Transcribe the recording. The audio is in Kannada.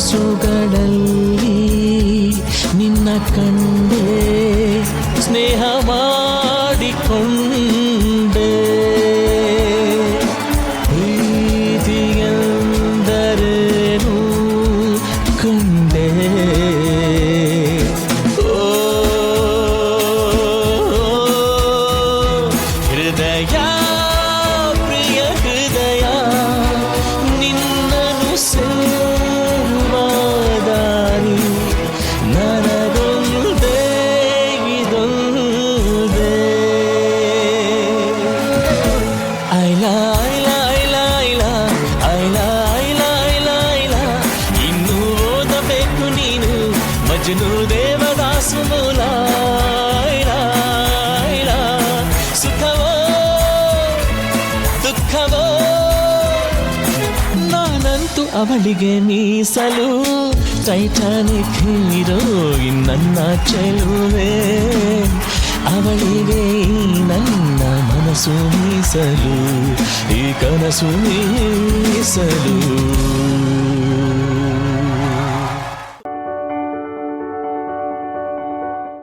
ಕನಸುಗಳಲ್ಲಿ ನಿನ್ನ ಕಂಡೆ ಸ್ನೇಹ ಮಾಡಿಕೊಂಡೆ ಪ್ರೀತಿಯೆಂದರೇನು ಕಂಡೆ ಹೃದಯ ಪ್ರಿಯ ಹೃದಯ ನಿನ್ನನು ಸೇರುವ ದಾರಿ ನನಗೊಂದೇ ಇದೊಂದೇ ಐಲಾ ಐಲಾ ಐಲಾ ಐಲಾ ಐಲಾ ಐಲಾ ಐಲಾ ಐಲಾ ಇನ್ನೂ ಓದಬೇಕು ನೀನು ಮಜ್ನು ದೇವದಾಸು ಮೂಲ ಐಲಾ ಐಲಾ ಸುಖವೋ ದುಃಖವೋ ನಾನಂತೂ ಅವಳಿಗೆ ಮೀಸಲು ಟೈಟಾನಿಕ್ ಹೀರೋ ನನ್ನ ಚೆಲುವೆ ಅವಳಿಗೆ ನನ್ನ ಮನಸ್ಸು ಮೀಸಲು ಈ ಕನಸು ಮೀಸಲು